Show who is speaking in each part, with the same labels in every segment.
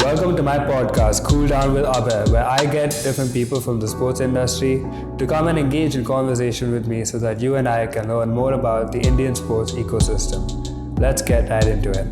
Speaker 1: Welcome to my podcast, Cool Down with Abhay, where I get different people from the sports industry to come and engage in conversation with me so that you and I can learn more about the Indian sports ecosystem. Let's get right into it.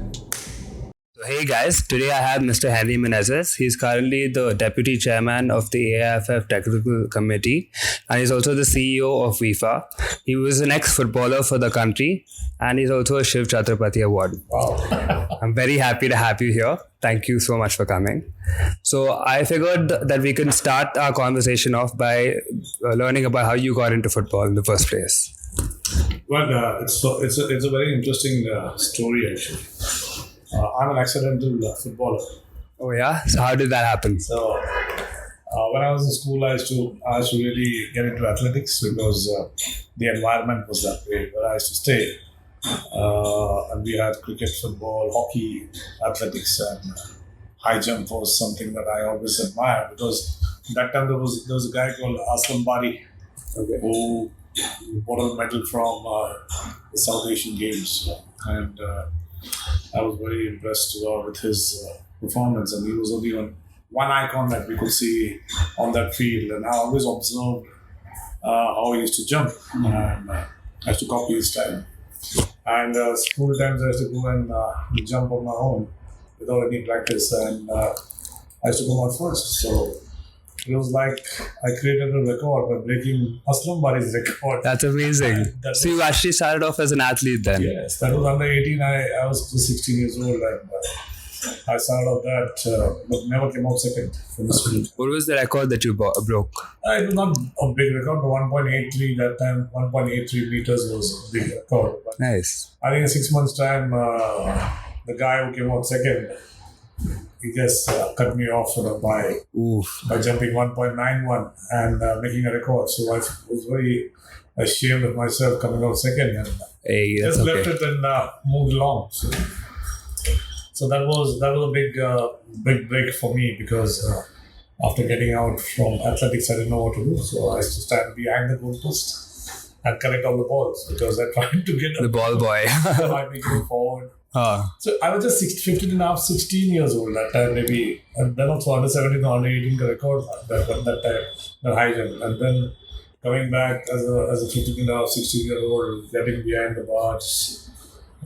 Speaker 1: So, hey guys, today I have Mr. Henry Menezes. He's currently the Deputy Chairman of the AIFF Technical Committee and he's also the CEO of WIFA. He was an ex-footballer for the country and he's also a Shiv Chhatrapati Awardee.
Speaker 2: Wow.
Speaker 1: I'm very happy to have you here. Thank you so much for coming. So I figured that we can start our conversation off by learning about how you got into football in the first place.
Speaker 2: Well, it's a very interesting story actually. I'm an accidental footballer.
Speaker 1: Oh yeah? So how did that happen?
Speaker 2: So when I was in school, I used to really get into athletics because the environment was that way where I used to stay. And we had cricket, football, hockey, athletics, and high jump was something that I always admired because that time there was a guy called Aslam Bari who won a medal from the South Asian Games, and I was very impressed with his performance, and he was only one icon that we could see on that field, and I always observed how he used to jump, and I used to copy his style. And school times I used to go and jump on my own without any practice, and I used to come out first. So it was like I created a record by breaking Aslam Bari's record.
Speaker 1: That's amazing. So you actually started off as an athlete then?
Speaker 2: Yes, that was under 18. I was 16 years old, and I started off that, but never came out second from the school.
Speaker 1: What was the record that you broke?
Speaker 2: It was not a big record, but 1.83 that time. 1.83 meters was a big record. But
Speaker 1: Nice.
Speaker 2: I think in 6 months' time, the guy who came out second, he just cut me off by jumping 1.91 and making a record. So I was very ashamed of myself coming out second, and just left it and moved along. So that was a big break for me because after getting out from athletics, I didn't know what to do. So I used to stand behind the goalpost and collect all the balls because I tried to get
Speaker 1: the ball boy.
Speaker 2: I be going forward. So I was just 15 and a half, 16 years old that time maybe. And then also under 17 or under 18 record that time, the high jump. And then coming back as a 15 and a half, 16-year-old, getting behind the bars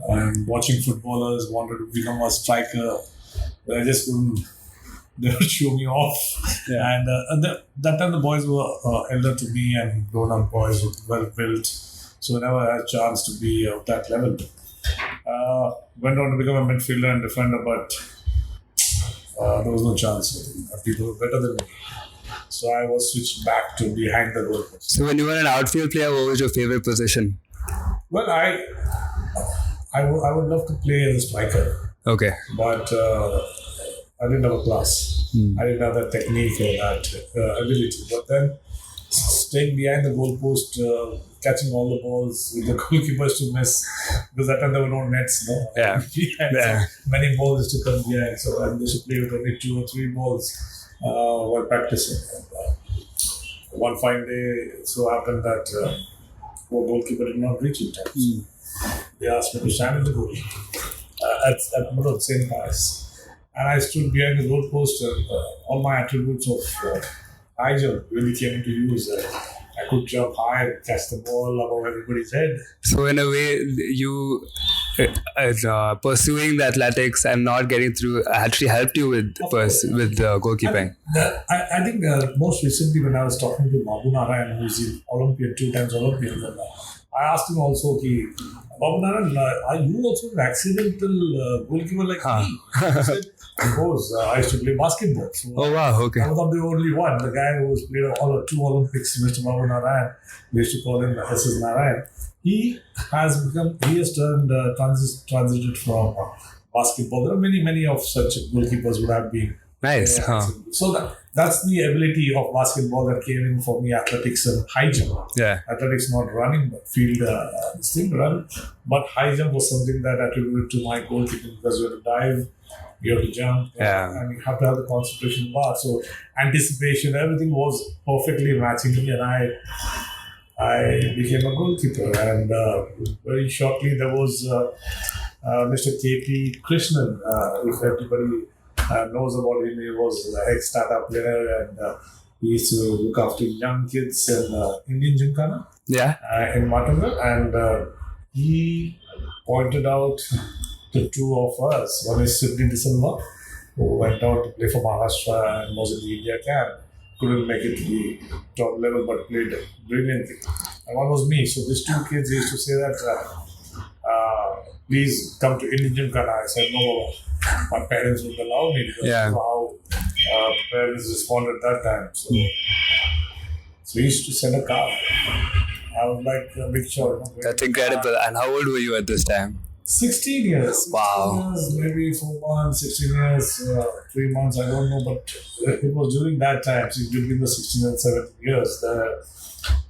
Speaker 2: and watching footballers wanted to become a striker. But I just couldn't. They would show me off. Yeah. And that time the boys were elder to me and grown-up boys were well built. So I never had a chance to be of that level. Went on to become a midfielder and defender, but there was no chance. People were better than me. So I was switched back to behind the goalpost.
Speaker 1: So when you were an outfield player, what was your favorite position?
Speaker 2: Well, I would love to play as a striker.
Speaker 1: Okay.
Speaker 2: But I didn't have a class. I didn't have that technique or that ability. But then staying behind the goalpost, catching all the balls with the goalkeepers to miss, because that time there were no nets. No?
Speaker 1: Yeah.
Speaker 2: So many balls to come behind. So they should play with only 2 or 3 balls while practicing. And, one fine day, it so happened that our goalkeeper did not reach in time. They asked me to stand in the goal at middle of St. Paris. And I stood behind the goalpost and all my attributes of high jump really came into use. I could jump high and catch the ball above everybody's head.
Speaker 1: So in a way, you pursuing the athletics and not getting through actually helped you with goalkeeping.
Speaker 2: I think most recently when I was talking to Babu Narayan, who's the Olympian, 2 times Olympian, I asked him also, Babu Narayan, are you also an accidental goalkeeper like me? He said, of course, I used to play basketball. So
Speaker 1: oh wow, okay.
Speaker 2: I was not the only one. The guy who was played all 2 Olympics, Mr. Babu Narayan, we used to call him SS Narayan. He has transited from basketball. There are many of such goalkeepers would have been.
Speaker 1: Nice.
Speaker 2: So that's the ability of basketball that came in for me, athletics and high jump.
Speaker 1: Yeah.
Speaker 2: Athletics not running, but field still run. But high jump was something that I attributed to my goalkeeping because you have to dive, you have to jump, and you have to have the concentration bar. So anticipation, everything was perfectly matching me, and I became a goalkeeper. And very shortly there was Mr. K.P. Krishnan, if everybody knows about him. He was an ex-startup player, and he used to look after young kids in Indian Gymkhana in Matunga. And he pointed out the two of us. One is Siddhi December, who went out to play for Maharashtra and was in the India camp. Couldn't make it to the top level, but played brilliantly. And one was me. So these two kids used to say that, please come to Indian Gymkhana. I said, no, my parents wouldn't allow me because of how parents responded that time. So we used to send a car. I was like a big shot.
Speaker 1: That's incredible. And how old were you at this time?
Speaker 2: 16 years. 16
Speaker 1: Wow.
Speaker 2: years, maybe 4 months, 16 years, 3 months, I don't know. But it was during that time, so between the 16 and 17 years, that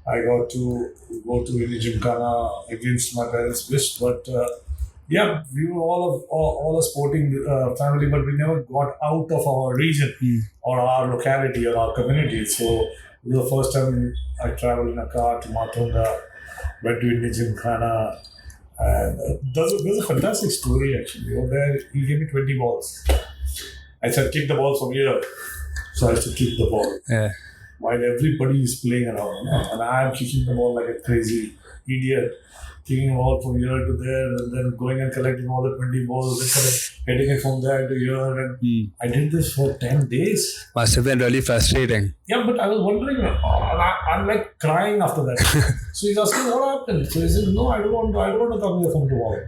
Speaker 2: I got to go to Indian Gymkhana against my parents' wish. But we were all a sporting family, but we never got out of our region or our locality or our community. So it was the first time I traveled in a car to Matunga, went to Indian Gymkhana. And there's a fantastic story actually. Over there, he gave me 20 balls. I said, kick the ball from here. So I used to kick the ball.
Speaker 1: Yeah.
Speaker 2: While everybody is playing around. And I'm kicking the ball like a crazy idiot. Kicking the ball from here to there and then going and collecting all the 20 balls and hitting it from there to here. And I did this for 10 days.
Speaker 1: Must have been really frustrating.
Speaker 2: Yeah, but I was wondering, I'm like crying after that. So he's asking, what happened? So he said, no, I don't want to come here from tomorrow.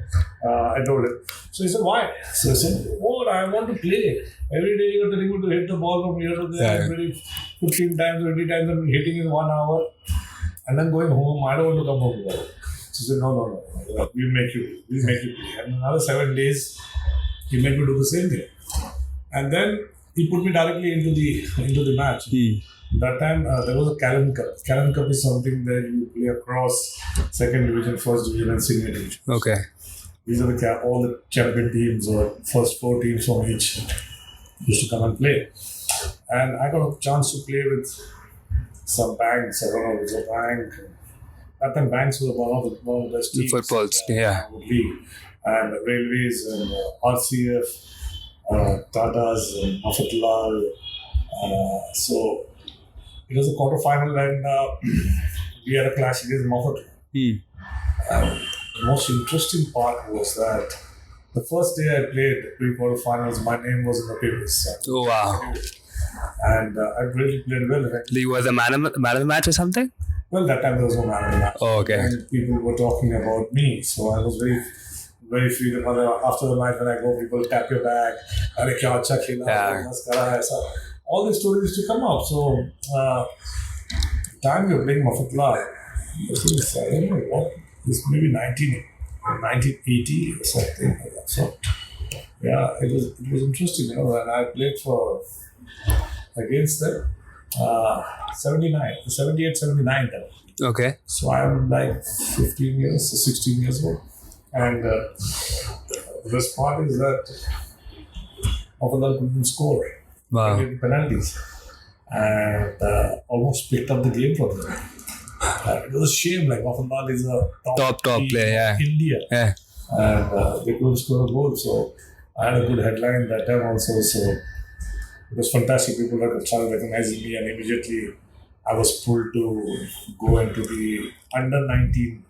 Speaker 2: I told him. So he said, why? So I said, I want to play. Every day you're telling me to hit the ball from here to there, maybe 15 times, 20 times, and hitting in 1 hour. And then going home, I don't want to come home tomorrow. So he said, no, we'll make you play. And another 7 days, he made me do the same thing. And then he put me directly into the match. That time, there was a Callan Cup. Callan Cup is something that you play across second division, first division, and senior division.
Speaker 1: Okay.
Speaker 2: These are all the champion teams or first 4 teams from each used to come and play. And I got a chance to play with some banks. I don't know, it was a bank. At the banks were one of the best teams.
Speaker 1: The footballs,
Speaker 2: league. And Railways and RCF, Tatas and Mafatullah. So it was a quarter-final and we had a clash against Mafatullah. The most interesting part was that the first day I played pre-quarterfinals, my name was in the papers.
Speaker 1: Oh, wow.
Speaker 2: And I really played well.
Speaker 1: You were the man of the match or something?
Speaker 2: Well, that time there was no man of the match.
Speaker 1: Oh, okay.
Speaker 2: And people were talking about me. So I was very, very free. After the match, when I go, people tap your back. All these stories used to come up. So, the time we were playing Mafatullah, I don't know what, this maybe 1980 or something like that. So, it was interesting, and I played against them. 78-79 then.
Speaker 1: Okay.
Speaker 2: So I'm like 15 years, 16 years old. And the best part is that Mafatullah couldn't score.
Speaker 1: Wow.
Speaker 2: They did penalties. And almost picked up the game from them. It was a shame, like Mafatullah is a top
Speaker 1: player
Speaker 2: in India.
Speaker 1: Yeah.
Speaker 2: And they couldn't score a goal. So I had a good headline that time also. So it was fantastic. People started recognizing me, and immediately I was pulled to go into the under-19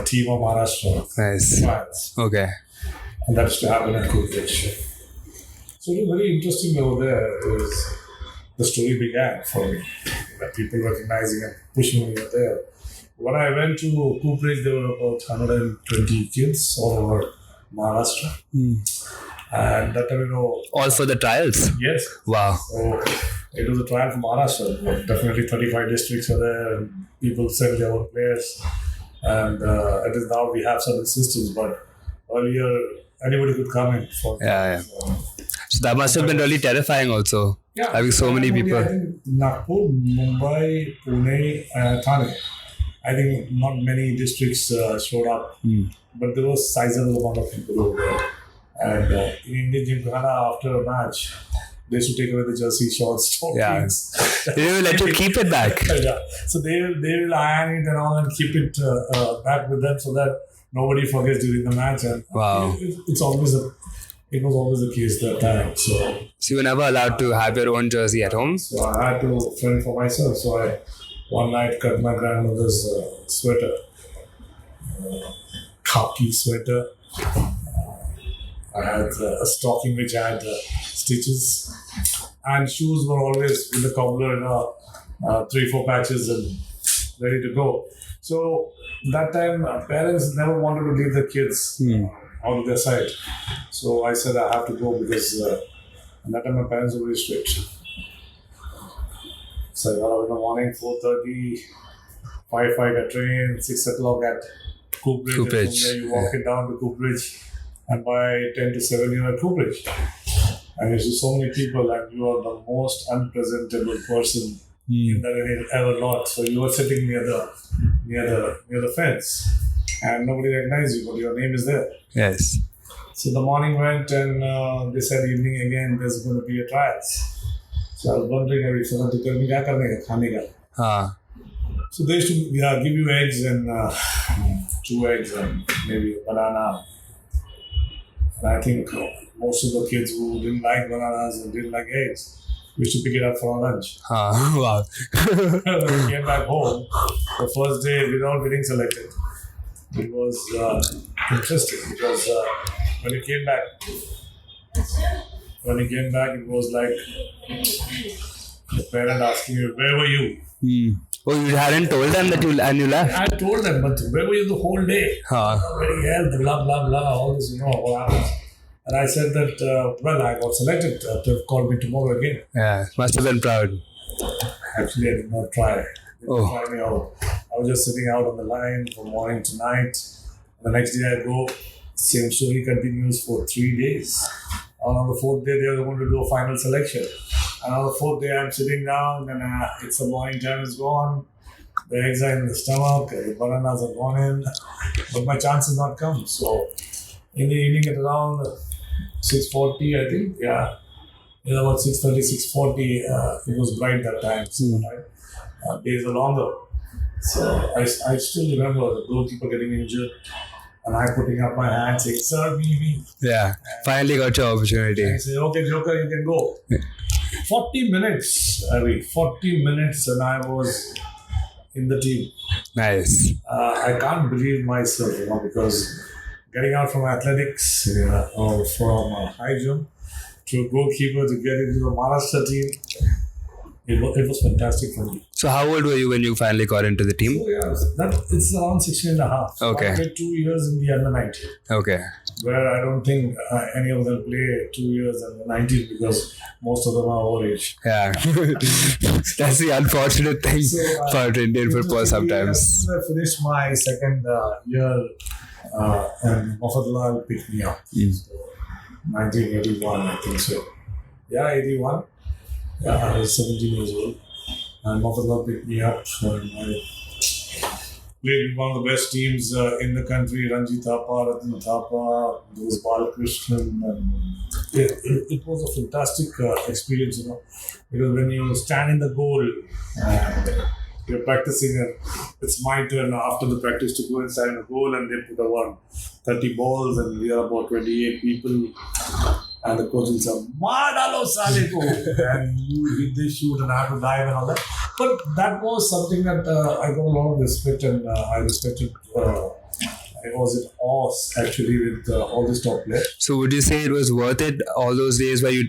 Speaker 2: team of Maharashtra.
Speaker 1: Nice.
Speaker 2: France.
Speaker 1: Okay.
Speaker 2: And that used to happen at Coolbridge. So it was very interesting over there. The story began for me. People recognizing and pushing me over there. When I went to Coolbridge, there were about 120 kids all over Maharashtra. And that time,
Speaker 1: all for the trials?
Speaker 2: Yes.
Speaker 1: Wow.
Speaker 2: So it was a trial for Maharashtra. But definitely 35 districts were there, and people sent their own players. And it is now we have certain systems, but earlier anybody could come in.
Speaker 1: So that must have been really terrifying also.
Speaker 2: Yeah.
Speaker 1: Having so many people.
Speaker 2: I think Nagpur, Mumbai, Pune, and Thane. I think not many districts showed up, but there was sizable amount of people over there. And in Indian Gymkhana, after a match, they used to take away the jersey, shorts, stockings.
Speaker 1: They will let you keep it back.
Speaker 2: So they will iron it and all and keep it back with them so that nobody forgets during the match. And
Speaker 1: wow.
Speaker 2: It's always it was always the case that time.
Speaker 1: So you were never allowed to have your own jersey at home?
Speaker 2: So I had to fend for myself. So I one night cut my grandmother's sweater, khaki sweater. I had a stocking which had stitches, and shoes were always with the cobbler in 3-4 patches and ready to go. So that time, parents never wanted to leave the kids out of their sight. So I said I have to go because at that time my parents were very strict. So I got up in the morning, 4:30, 5:05 at train, 6 o'clock at Coopbridge. And from there you walk it down to Coopbridge, and by 10 to 7 you're at Coopbridge. And you see so many people, and you are the most unpresentable person that any ever lot. So you were sitting near the fence, and nobody recognized you, but your name is there.
Speaker 1: Yes.
Speaker 2: So the morning went, and they said evening again. There's going to be a trials. So I was wondering every so to tell me kya karne ka, khane ka. So they used to give you eggs and 2 eggs and maybe a banana. And I think most of the kids who didn't like bananas and didn't like eggs, we used to pick it up for our lunch.
Speaker 1: Wow.
Speaker 2: When we came back home, the first day without getting selected, it was interesting because when you came back, it was like the parent asking you, "Where were you?"
Speaker 1: Oh, you hadn't told them that you left?
Speaker 2: I told them, but where were you the whole day? Very health, blah, blah, blah, all this, what happens. And I said that, I got selected to call me tomorrow again.
Speaker 1: Yeah, must have been proud.
Speaker 2: Actually, I did not try. They didn't try me out. I was just sitting out on the line from morning to night. The next day I go, same story continues for 3 days. On the 4th day, they are going to do a final selection. And on the 4th day, I'm sitting down, and it's the morning time is gone. The eggs are in the stomach, the bananas are gone in, but my chance has not come. So, in the evening at around 6:40, I think, about 6:30, 6:40, it was bright that time. So, days are longer. So, I still remember the goalkeeper getting injured. And I putting up my hand saying, "Sir, me."
Speaker 1: Yeah, finally got your opportunity.
Speaker 2: I say, "Okay, Joker, you can go." 40 minutes, 40 minutes, and I was in the team.
Speaker 1: Nice.
Speaker 2: I can't believe myself, because getting out from athletics or from high jump to goalkeeper to get into the Maharashtra team, it was fantastic for me.
Speaker 1: So how old were you when you finally got into the team?
Speaker 2: So it's around 16 and a half.
Speaker 1: Okay.
Speaker 2: I played 2 years in the under-19.
Speaker 1: Okay.
Speaker 2: Where I don't think any of them play 2 years under 19 because most of them are our age.
Speaker 1: Yeah. That's the unfortunate thing for Indian football sometimes.
Speaker 2: I finished my second year and Mofatullah picked me up. So 1981, I think so. Yeah, 81. Yeah, I was 17 years old. And Mofatullah picked me up. And I played with one of the best teams in the country, Ranji Thapa, Ratan Thapa, there was Balakrishnan. And it was a fantastic experience, because when you stand in the goal and you're practicing, and it's my turn after the practice to go and stand in the goal, and they put around 30 balls, and we are about 28 people. And the coach will say, "Maar dalo saale ko," and you hit this shoot and I have to dive and all that. But that was something that I got a lot of respect, and I respected. I was in awe actually with all these top players.
Speaker 1: So would you say it was worth it, all those days where you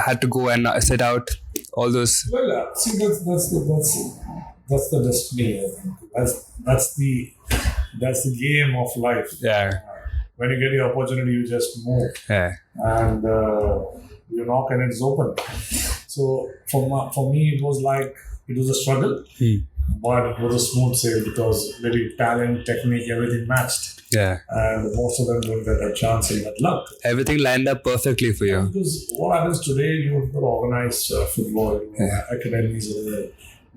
Speaker 1: had to go and sit out all those?
Speaker 2: Well, see, that's the destiny. I think that's the game of life.
Speaker 1: Yeah.
Speaker 2: When you get the opportunity, you just move.
Speaker 1: Yeah.
Speaker 2: And you knock and it's open. So for me, it was a struggle, but it was a smooth sail because maybe talent, technique, everything matched.
Speaker 1: Yeah.
Speaker 2: And most of them don't get a chance in that luck.
Speaker 1: Everything lined up perfectly for you.
Speaker 2: Because what happens today, you've got organized football, academies,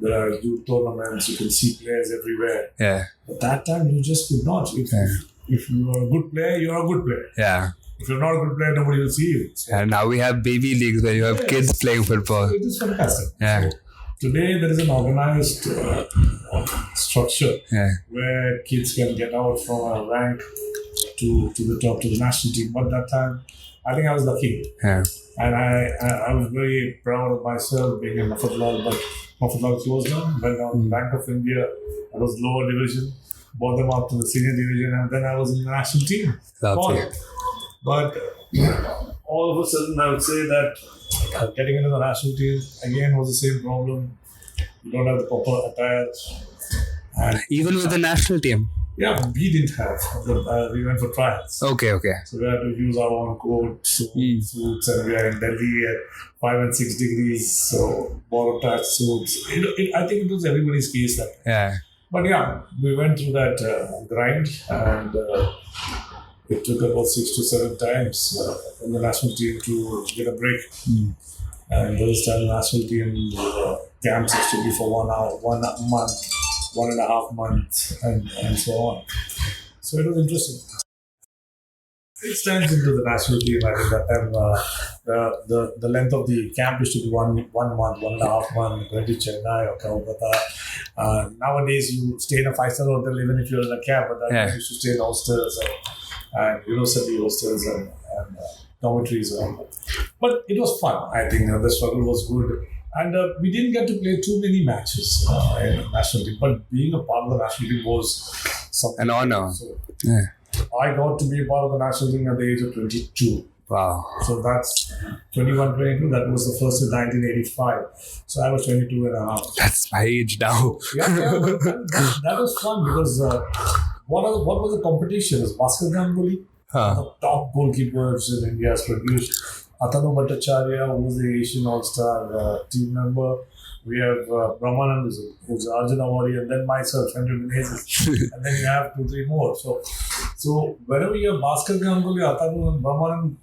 Speaker 2: there are youth tournaments, you can see players everywhere.
Speaker 1: Yeah.
Speaker 2: But that time, you just could not. If you are a good player, you're a good player.
Speaker 1: Yeah.
Speaker 2: If you're not a good player, nobody will see you. So,
Speaker 1: and now we have baby leagues where you have kids playing football.
Speaker 2: It is fantastic.
Speaker 1: Yeah.
Speaker 2: So, today, there is an organized structure where kids can get out from a rank to the top, to the national team. But that time, I think I was lucky.
Speaker 1: Yeah.
Speaker 2: And I was very proud of myself being in Mafatlal, but Mafatlal closed down, went down to Bank of India. I was lower division, brought them up to the senior division, and then I was in the national team.
Speaker 1: Lovely.
Speaker 2: But all of a sudden, I would say that getting into the national team again was the same problem. You don't have the proper attire. And
Speaker 1: Even with the national team.
Speaker 2: yeah, we didn't have. We went for trials.
Speaker 1: Okay.
Speaker 2: So we had to use our own coats, suits, and we are in Delhi at 5 and 6 degrees. So borrowed track suits. I think it was everybody's case that.
Speaker 1: Yeah.
Speaker 2: But yeah, we went through that grind, and it took about 6 to 7 times in the national team to get a break. And those time national team camps used to be for 1 hour, 1 month, 1.5 months, and so on. So it was interesting. 6 times into the national team, I think that time the length of the camp used to be 1 month, 1.5 months, going to Chennai or Calcutta. Nowadays, you stay in a 5-star hotel even if you're in a camp, but that time you used to stay in hostels and university hostels and dormitories. But it was fun. I think the struggle was good. And we didn't get to play too many matches in the national team, but being a part of the national team was something.
Speaker 1: An honor.
Speaker 2: So
Speaker 1: Yeah.
Speaker 2: I got to be a part of the national team at the age of 22.
Speaker 1: Wow.
Speaker 2: So that's 21, 22. That was the first in 1985. So I was 22 and a half.
Speaker 1: That's my age now.
Speaker 2: Yeah, but that was fun because what was the competition? It was Bhaskar Ganguly, the top goalkeepers in India has produced. Atanu Bhattacharya, who was the Asian All-Star team member. We have Brahmanand, who's the Arjun Awardee, and then myself, Henry Menezes. And then you have 2-3 more. So whenever you have Bhaskar Ganguly, Atanu and Brahmanand,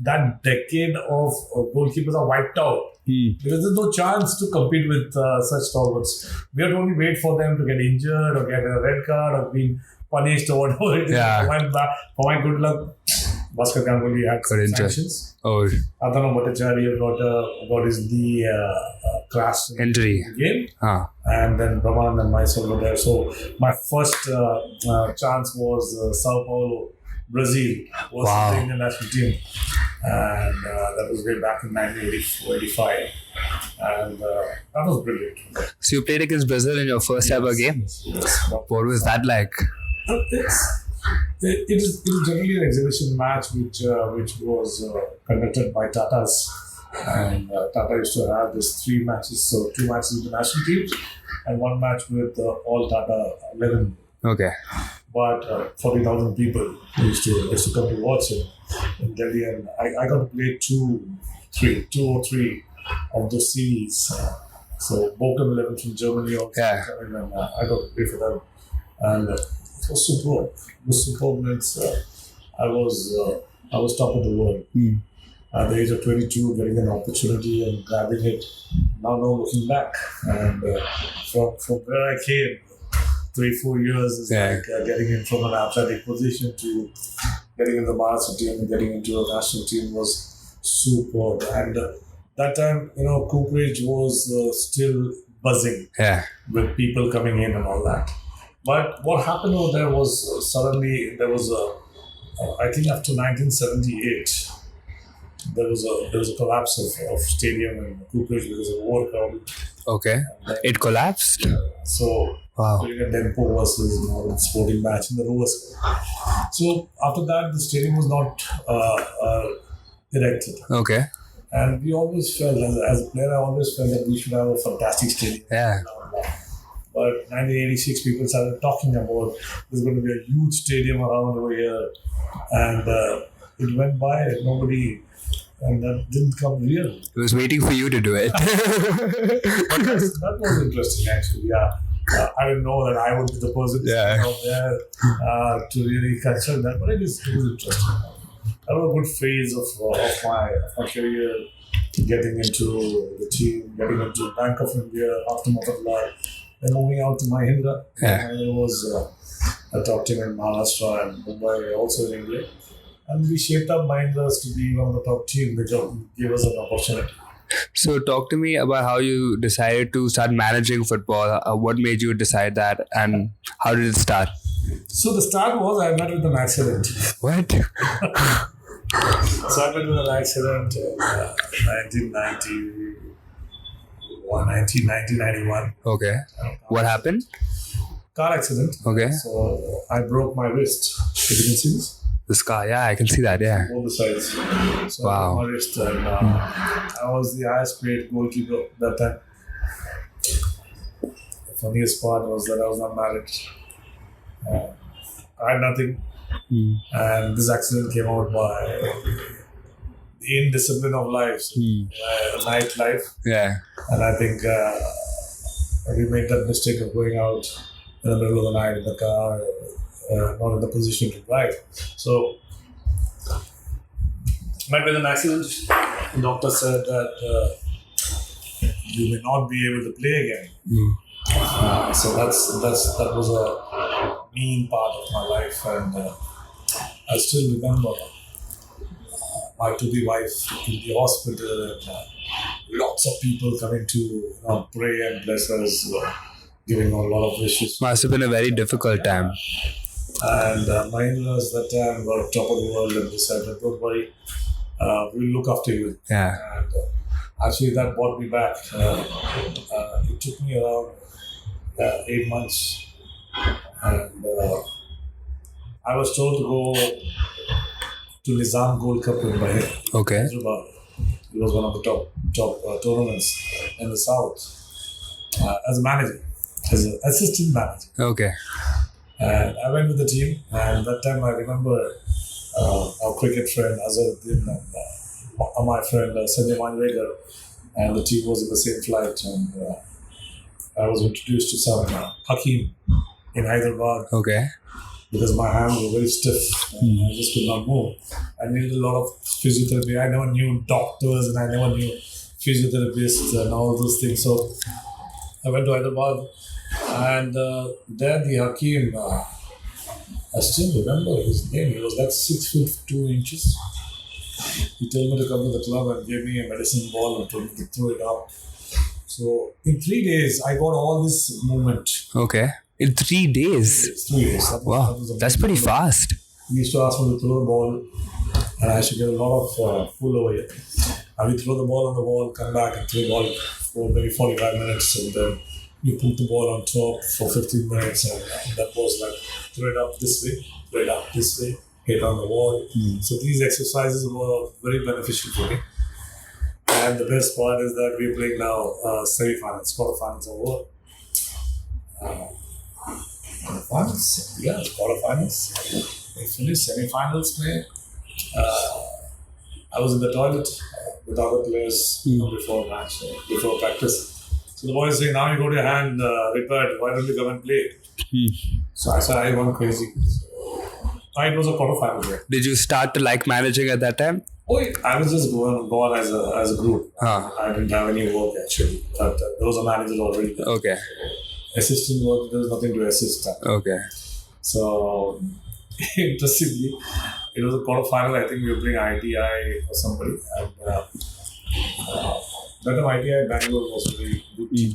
Speaker 2: that decade of goalkeepers are wiped out. Because there's no chance to compete with such stalwarts. We have to only wait for them to get injured or get a red card or being punished or whatever it is.
Speaker 1: Yeah.
Speaker 2: For my good luck, Bhaskar Ganguly had sanctions.
Speaker 1: Oh,
Speaker 2: Atanu Bhattacharya got his knee crashed
Speaker 1: injury.
Speaker 2: in the game.
Speaker 1: Ah.
Speaker 2: And then Brahman and myself were there. So my first chance was Sao Paulo, Brazil, was
Speaker 1: Wow.
Speaker 2: the Indian national team. And that was way back in 1984-85. And that was brilliant.
Speaker 1: So you played against Brazil in your first ever game.
Speaker 2: Yes.
Speaker 1: What was that like?
Speaker 2: It is generally an exhibition match which was conducted by Tatas, and Tata used to have these 3 matches, so 2 matches with the national teams and 1 match with all Tata 11.
Speaker 1: Okay.
Speaker 2: But 40,000 people used to come to watch it in Delhi, and I got to play 2 or 3 of those series. So Bochum 11 from Germany also, and I got to play for them, and it was superb. It was superb. I was top of the world. At the age of 22, getting an opportunity and grabbing it. Now no looking back. And from where I came, 3-4 years is like getting in from an athletic position to getting in the Maharashtra team and getting into a national team was superb. And that time, Cooperage was still buzzing with people coming in and all that. But what happened over there was suddenly there was I think after 1978, there was a collapse of stadium in Cooperage because of overcrowding.
Speaker 1: Okay. It collapsed?
Speaker 2: So during a Dempo versus sporting match in the Rovers. So after that, the stadium was not erected.
Speaker 1: Okay.
Speaker 2: And we always felt, as a player, I always felt that we should have a fantastic stadium.
Speaker 1: Yeah.
Speaker 2: But 1986, people started talking about there's going to be a huge stadium around over here. And it went by and nobody, and that didn't come real.
Speaker 1: It was waiting for you to do it.
Speaker 2: But that was interesting, actually. Yeah. I didn't know that I would be the person out there to really construct that, but it was interesting. That was a good phase of my career, getting into the team, getting into Bank of India after Motilal, then moving out to Mahindra. Mahindra was a top team in Maharashtra and Mumbai, also in India. And we shaped up Mahindras to be one of the top teams, which gave us an opportunity.
Speaker 1: So talk to me about how you decided to start managing football. What made you decide that, and how did it start?
Speaker 2: So the start was I met with an accident.
Speaker 1: What?
Speaker 2: So I met with an accident in 1991.
Speaker 1: Okay. What happened?
Speaker 2: Car accident.
Speaker 1: Okay.
Speaker 2: So I broke my wrist. If you can see this.
Speaker 1: The scar. Yeah, I can see that. Yeah.
Speaker 2: Both the sides. So
Speaker 1: Wow.
Speaker 2: I broke my wrist, and I was the highest paid goalkeeper that time. The funniest part was that I was not married. I had nothing. And this accident came out by the indiscipline of life, nightlife.
Speaker 1: Yeah.
Speaker 2: And I think we made that mistake of going out in the middle of the night in the car, not in the position to drive. So, met with an accident. The doctor said that you may not be able to play again. So that was a mean part of my life, and I still remember my to-be wife in the hospital, and lots of people coming to pray and bless us, giving a lot of wishes.
Speaker 1: Must have been a very difficult time.
Speaker 2: And my in-laws that time were top of the world, and they said, "Don't worry, we'll look after you."
Speaker 1: Yeah.
Speaker 2: And actually, that brought me back. It took me around 8 months, and I was told to go to Nizam Gold Cup in Abhay.
Speaker 1: Okay.
Speaker 2: Hyderabad. It was one of the top tournaments in the south as a manager, as an assistant manager.
Speaker 1: Okay.
Speaker 2: And I went with the team, and that time I remember our cricket friend Azharuddin and my friend Sanjay Manjrekar, and the team was in the same flight, and I was introduced to some Hakim in Hyderabad
Speaker 1: Okay.
Speaker 2: because my hands were very stiff and I just could not move. I needed a lot of physiotherapy. I never knew doctors and I never knew physiotherapists and all those things. So I went to Hyderabad, and there the Hakim, I still remember his name. He was like 6'2". He told me to come to the club and gave me a medicine ball and told me to throw it up. So in 3 days, I got all this movement.
Speaker 1: Okay. In 3 days.
Speaker 2: 3 days.
Speaker 1: Wow. That's pretty fast.
Speaker 2: He used to ask me to throw the ball, and I should get a lot of pull over here. I would throw the ball on the wall, come back and throw the ball for maybe 45 minutes, and then you put the ball on top for 15 minutes, and that was like throw it up this way, throw it up this way, hit on the wall. So these exercises were very beneficial for me. And the best part is that we're playing now semi-finals, quarterfinals of world. Quarterfinals? Yeah, quarterfinals. We finished semi-finals play. I was in the toilet with other players before match, before practice. So the boys saying, now you got your hand repaired, why don't you come and play? So I said, I went crazy. So, it was a quarterfinal game.
Speaker 1: Did you start to like managing at that time?
Speaker 2: Oh, I was just going as a group. I didn't have any work actually. But there was a manager already there.
Speaker 1: Okay.
Speaker 2: Assistant work, there was nothing to assist.
Speaker 1: Okay.
Speaker 2: So, interestingly, it was a quarterfinal. I think we were playing ITI or somebody. And that time ITI Bangalore was a very good team.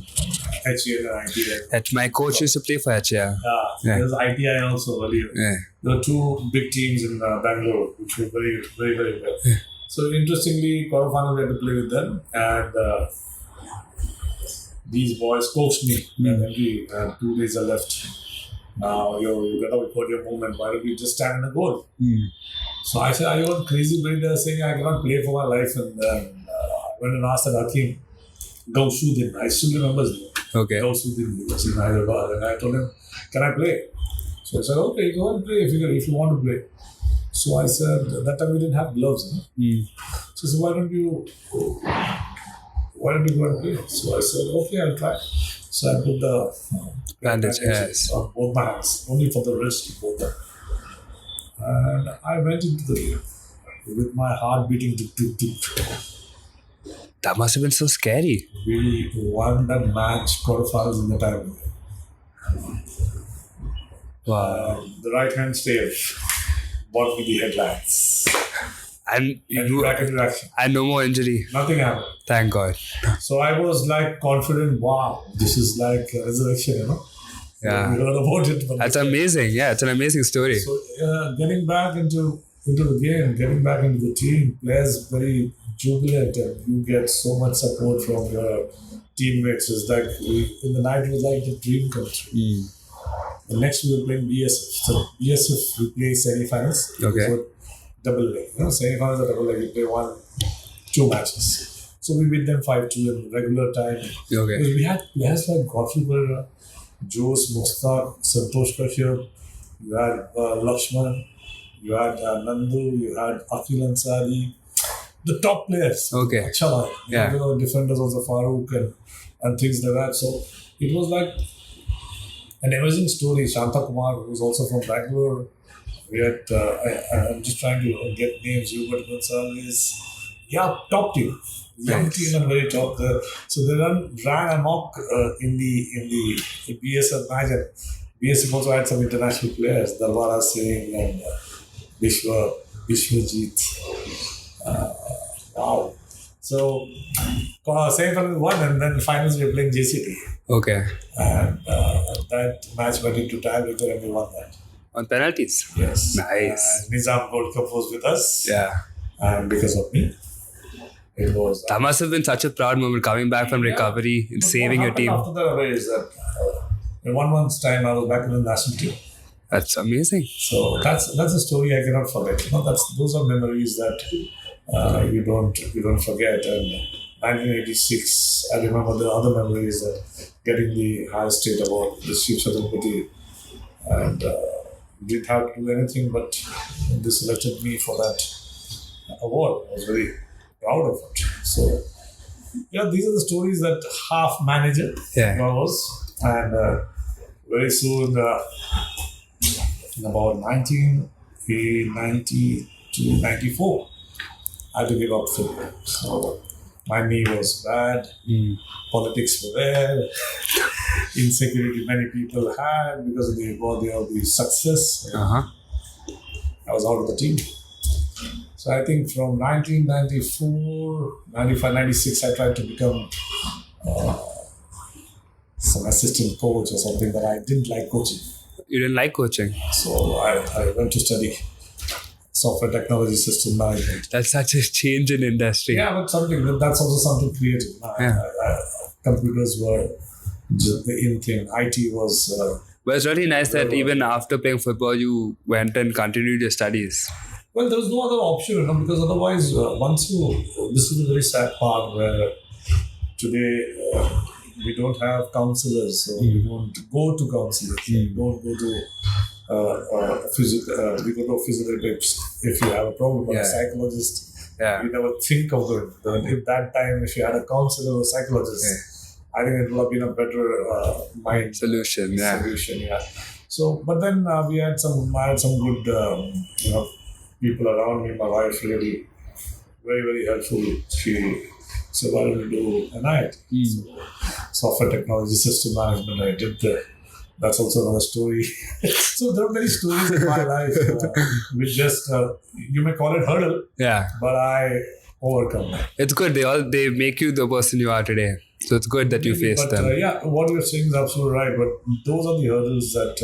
Speaker 2: HCL and ITI.
Speaker 1: My coach used to play for HCL.
Speaker 2: Yeah. There was ITI also earlier.
Speaker 1: Yeah.
Speaker 2: There were two big teams in Bangalore, which were very, very, very well. So interestingly, quarterfinal we had to play with them, and these boys coached me. And maybe 2 days are left. Now you got to record your movement. Why don't you just stand in the goal? So I said, "Are you all crazy?" But they're saying I cannot play for my life, and I went and asked the Hakim, Gausudin. I still remember his name.
Speaker 1: Okay.
Speaker 2: Gausudin, was in Hyderabad, and I told him, "Can I play?" So I said, "Okay, go and play if you want to play." So I said, that time we didn't have gloves. So I said, why don't you go and play? So I said, okay, I'll try. So I put the
Speaker 1: bandage
Speaker 2: on both my hands, only for the wrist, both them. And I went into the game with my heart beating.
Speaker 1: That must have been so scary.
Speaker 2: We won that match, quarterfinals in the time.
Speaker 1: Wow.
Speaker 2: The right hand stave bought me the headlines.
Speaker 1: And no more injury.
Speaker 2: Nothing happened.
Speaker 1: Thank God.
Speaker 2: So I was like confident, wow, this is like a resurrection,
Speaker 1: Yeah.
Speaker 2: We heard about it. But
Speaker 1: That's amazing. Yeah, it's an amazing story.
Speaker 2: So getting back into into the game, getting back into the team, players very jubilant, and you get so much support from your teammates. It's like in the night, it was like the dream come true. The next we were playing BSF. So BSF we play semi-finals.
Speaker 1: Okay.
Speaker 2: So double leg. Semi-finals are double leg. You play 2 matches. So we beat them 5-2 in regular time.
Speaker 1: Okay.
Speaker 2: Because we had players like Godfrey Barra, Jose Mustaq, Santosh Kashyap, you had Lakshman, you had Nandu, you had Akhil Ansari, the top players.
Speaker 1: Okay.
Speaker 2: Chala.
Speaker 1: Yeah.
Speaker 2: Defenders also Farooq and things like that. So it was like an amazing story. Shanta Kumar, who was also from Bangalore. We had, I'm just trying to get names, Hubert Gonzalez. Yeah, top team. Young team and very top. So they ran amok in the BSF match. And BSF also had some international players, Darwara Singh and Vishwajit. Wow. So, semi-final won, and then finals we were playing JCT.
Speaker 1: Okay.
Speaker 2: And that match went into tiebreaker and we won that.
Speaker 1: On penalties?
Speaker 2: Yes.
Speaker 1: Nice.
Speaker 2: Nizam Gold Cup was with us.
Speaker 1: Yeah.
Speaker 2: And because of me, it was.
Speaker 1: That must have been such a proud moment coming back from recovery and saving your team.
Speaker 2: After that, is that in 1 month's time, I was back in the national team.
Speaker 1: That's amazing.
Speaker 2: So that's a story I cannot forget. Those are memories that you don't forget. And 1986, I remember the other memories that getting the highest state award, the Shiv Chhatrapati, and didn't have to do anything but they selected me for that award. I was very proud of it. So, these are the stories that half manager was. And very soon, in about 1990 to 94, I had to give up football. So, my knee was bad, politics were there, insecurity many people had because of the success. I was out of the team. So I think from 1994, 95, 96, I tried to become some assistant coach or something, but I didn't like coaching.
Speaker 1: You didn't like coaching?
Speaker 2: So I went to study software technology system management.
Speaker 1: That's such a change in industry.
Speaker 2: Yeah, but that's also something creative. Computers were just the in thing. IT was...
Speaker 1: But it's really nice that even after playing football, you went and continued your studies.
Speaker 2: Well, there was no other option, because otherwise, this is a very sad part where today we don't have counselors, so we don't go to counselors. We don't go to we go to a physiotherapist if you have a problem, but a psychologist, you never think of it. If that time, if you had a counselor or psychologist, I think it would have been a better
Speaker 1: solution.
Speaker 2: So, but then I had some good, people around me. My wife really very, very helpful. She said, "Why don't you do an IIT?" So, software technology system management. I did that's also another story. So there are many stories in my life which just you may call it hurdle, but I overcome them.
Speaker 1: It's good. They make you the person you are today. So it's good that you faced them.
Speaker 2: What you're saying is absolutely right. But those are the hurdles that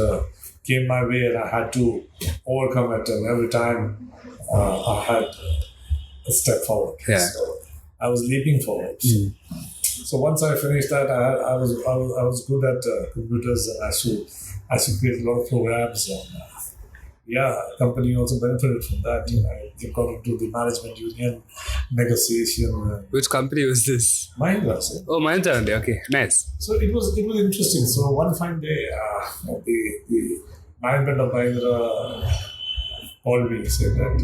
Speaker 2: came my way, and I had to overcome it. And every time I had a step forward. So I was leaping forward. So once I finished that, I was good at computers, and I should create a lot of programs. And company also benefited from that. I got into the management union negotiation.
Speaker 1: Which company was this?
Speaker 2: Mahindra.
Speaker 1: Oh, Mahindra. Okay, nice.
Speaker 2: So it was interesting. So one fine day, the management of Mahindra called me, said that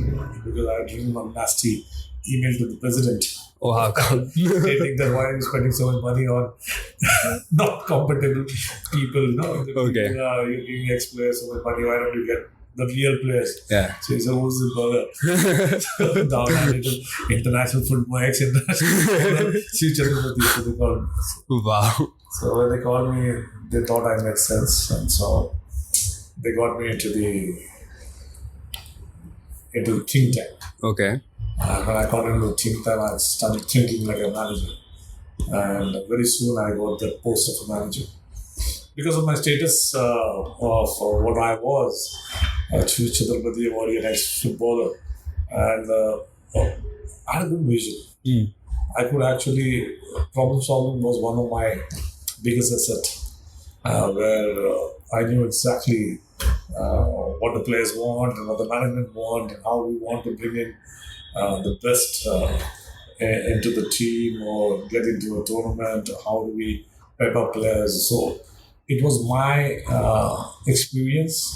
Speaker 2: because I had written a nasty email to the president.
Speaker 1: Oh, how come?
Speaker 2: Stating that why are you spending so much money on not compatible people? You're giving ex-players so much money. Why don't you get the real players? So he said, who's the brother? Down at international football, ex-international Shiv Chhatrapati, so they called me.
Speaker 1: Wow.
Speaker 2: So when they called me, they thought I made sense, and so they got me into the think tank.
Speaker 1: Okay.
Speaker 2: When I got into the think tank, I started thinking like a manager. And very soon I got the post of a manager. Because of my status of what I was, Shiv Chhatrapati Awardee, an ex-footballer, And I had a good vision. I could actually, problem solving was one of my biggest assets, where I knew exactly what the players want and what the management want and how we want to bring in the best into the team or get into a tournament. How do we pep up players? So it was my experience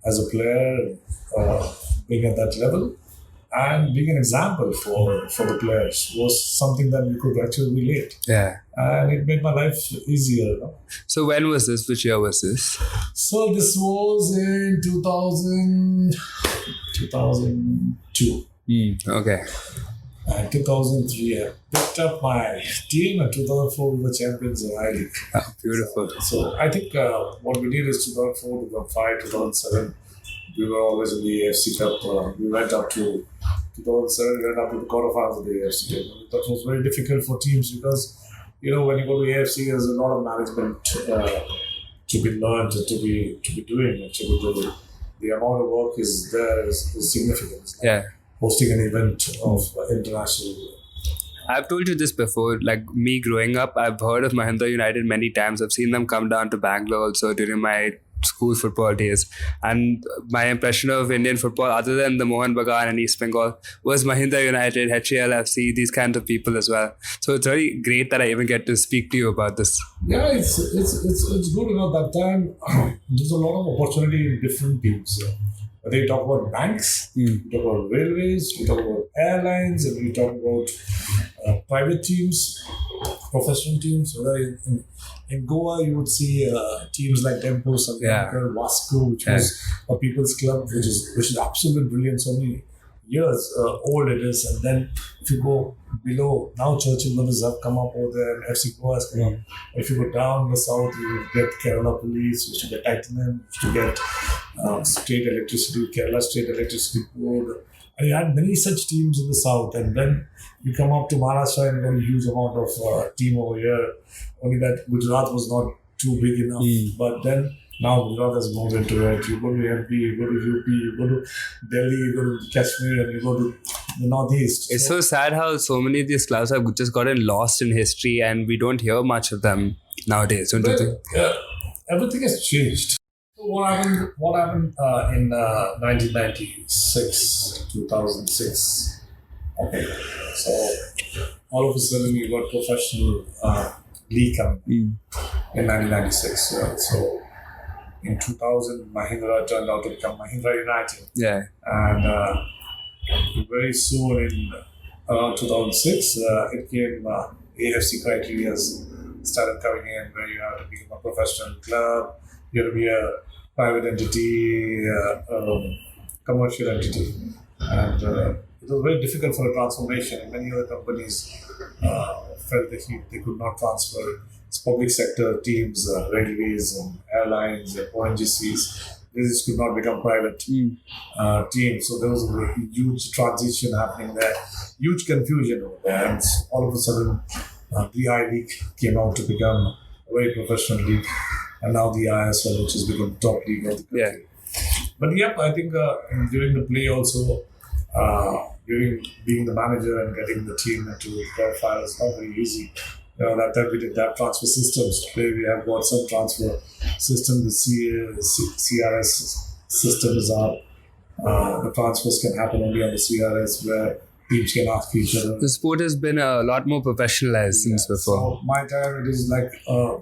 Speaker 2: as a player being at that level and being an example for the players was something that we could actually relate.
Speaker 1: Yeah.
Speaker 2: And it made my life easier.
Speaker 1: So when was this? Which year was this?
Speaker 2: So this was in 2002.
Speaker 1: Okay.
Speaker 2: And 2003, I picked up my team. And 2004, we were champions of I League.
Speaker 1: Oh, beautiful.
Speaker 2: So I think what we did is 2004, 2005, 2007, we were always in the AFC Cup. We went up to 2007, we went up to the quarterfinals of the AFC Cup. That was very difficult for teams because, when you go to the AFC, there's a lot of management to be learned and to be doing. Actually, the amount of work is there is significant. It's like hosting an event of international.
Speaker 1: I've told you this before, like me growing up, I've heard of Mahindra United many times. I've seen them come down to Bangalore also during my school football days. And my impression of Indian football, other than the Mohan Bagan and East Bengal, was Mahindra United, HALFC, these kinds of people as well. So it's very great that I even get to speak to you about this.
Speaker 2: Yeah, it's good. That time there's a lot of opportunity in different teams. Whether you talk about banks, you talk about railways, you talk about airlines, and you talk about private teams, professional teams. Whether in Goa, you would see teams like Tempo, Sangankar, Vasco, which was a people's club, which is absolutely brilliant. So many years old it is. And then if you go below, now Churchill Brothers have come up over there, and FC Goa has come up. If you go down the south, you get Kerala Police, you should get Titanum, you should get State Electricity, Kerala State Electricity Board. And you had many such teams in the south. And then you come up to Maharashtra and you got a huge amount of team over here. Only that Gujarat was not too big enough. But then now Gujarat has moved into it. You go to MP, you go to UP, you go to Delhi, you go to Kashmir, and you go to the Northeast.
Speaker 1: It's so sad how so many of these clubs have just gotten lost in history and we don't hear much of them nowadays, don't you think?
Speaker 2: Everything has changed. So what happened in 1996, 2006? Okay, so all of a sudden you got professional league coming in 1996. So in 2000, Mahindra turned out to become Mahindra United.
Speaker 1: Yeah.
Speaker 2: And very soon in around 2006, it came AFC criteria started coming in where you have to become a professional club, you have to be a private entity, commercial entity. And it was very difficult for a transformation. Many other companies felt the heat. They could not transfer public sector teams, railways and airlines and ONGCs. This could not become private teams. So there was a huge transition happening there, huge confusion over there. And all of a sudden, the I League came out to become a very professional league. And now the ISL, which has become the top league of the country. Yeah. But I think during the play also, during being the manager and getting the team into the profile is not very easy. That time we did that transfer systems. Today we have got some transfer system. The CRS system is out. The transfers can happen only on the CRS where teams can ask each other.
Speaker 1: The sport has been a lot more professionalized since before.
Speaker 2: So my time it is like